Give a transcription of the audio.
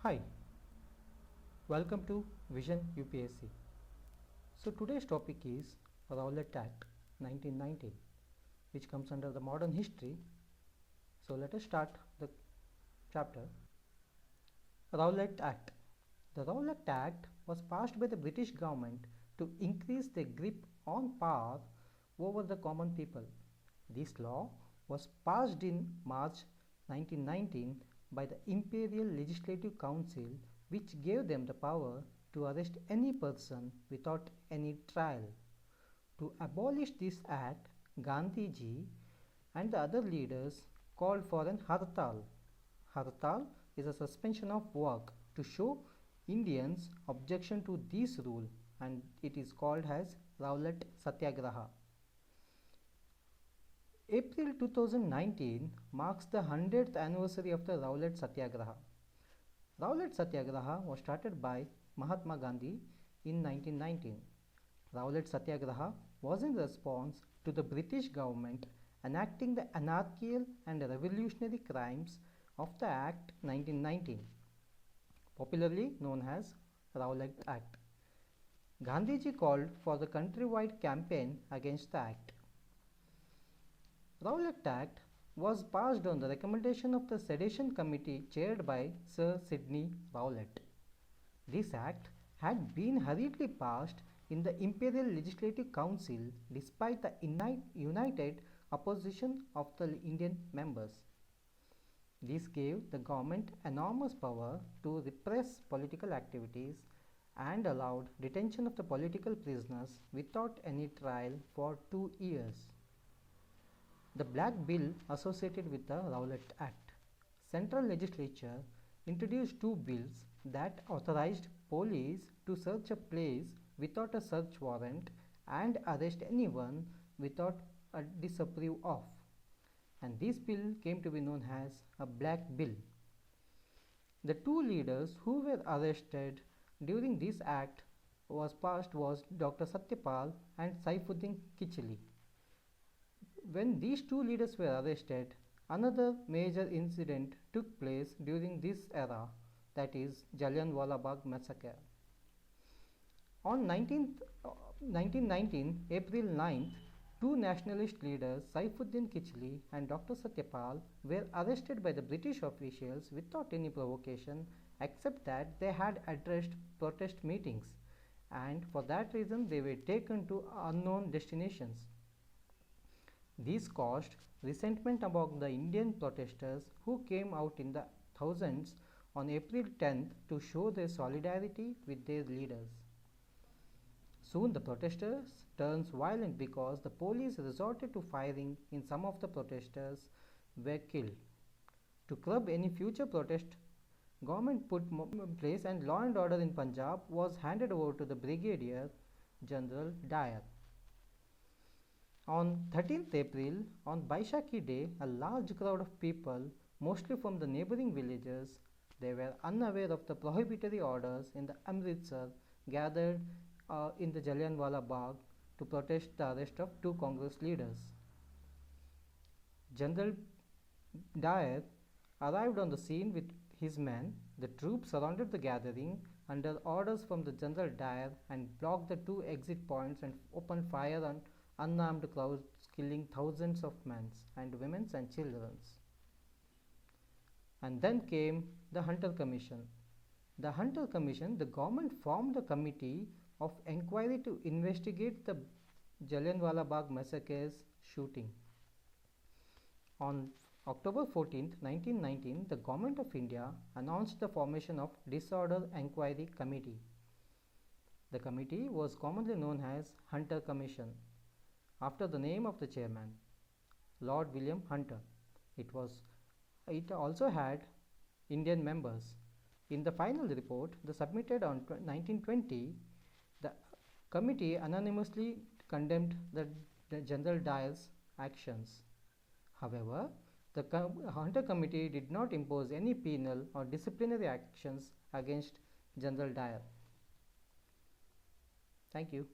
Hi, welcome to Vision UPSC. So today's topic is Rowlett Act 1919, which comes under the modern history. So let us start the chapter. Rowlett Act. The Rowlett Act was passed by the British government to increase their grip on power over the common people. This law was passed in March 1919 by the Imperial Legislative Council, which gave them the power to arrest any person without any trial. To abolish this act, Gandhiji and the other leaders called for an hartal. Hartal is a suspension of work to show Indians' objection to this rule, and it is called as Rowlett Satyagraha. April 2019 marks the 100th anniversary of the Rowlett Satyagraha. Rowlett Satyagraha was started by Mahatma Gandhi in 1919. Rowlett Satyagraha was in response to the British government enacting the anarchical and revolutionary crimes of the Act 1919, popularly known as Rowlett Act. Gandhiji called for the countrywide campaign against the Act. Rowlett Act was passed on the recommendation of the Sedition Committee chaired by Sir Sidney Rowlett. This act had been hurriedly passed in the Imperial Legislative Council despite the united opposition of the Indian members. This gave the government enormous power to repress political activities and allowed detention of the political prisoners without any trial for 2 years. The Black Bill associated with the Rowlett Act. Central Legislature introduced 2 bills that authorized police to search a place without a search warrant and arrest anyone without a disapprove of. And this bill came to be known as a Black Bill. The 2 leaders who were arrested during this act was passed was Dr. Satyapal and Saifuddin Kichli. When these 2 leaders were arrested, another major incident took place during this era, that is Jallianwala Bagh Massacre. On 1919, April 9th, 2 nationalist leaders, Saifuddin Kichli and Dr. Satyapal, were arrested by the British officials without any provocation except that they had addressed protest meetings, and for that reason they were taken to unknown destinations. This caused resentment among the Indian protesters who came out in the thousands on April 10th to show their solidarity with their leaders. Soon the protesters turned violent because the police resorted to firing and some of the protesters were killed. To curb any future protest, government put in place and law and order in Punjab was handed over to the Brigadier General Dyer. On 13th April, on Baishakhi Day, a large crowd of people, mostly from the neighboring villages, they were unaware of the prohibitory orders in the Amritsar, gathered in the Jallianwala Bagh to protest the arrest of 2 Congress leaders. General Dyer arrived on the scene with his men. The troops surrounded the gathering under orders from the General Dyer and blocked the 2 exit points and opened fire on unarmed crowds, killing thousands of men and women and children. And then came the Hunter Commission. The Hunter Commission, the government formed a committee of inquiry to investigate the Jallianwala Bagh massacres shooting. On October 14, 1919, the Government of India announced the formation of Disorder Inquiry Committee. The committee was commonly known as Hunter Commission, after the name of the chairman, Lord William Hunter. It also had Indian members. In the final report, submitted on 1920, the committee unanimously condemned the General Dyer's actions. However, the Hunter Committee did not impose any penal or disciplinary actions against General Dyer. Thank you.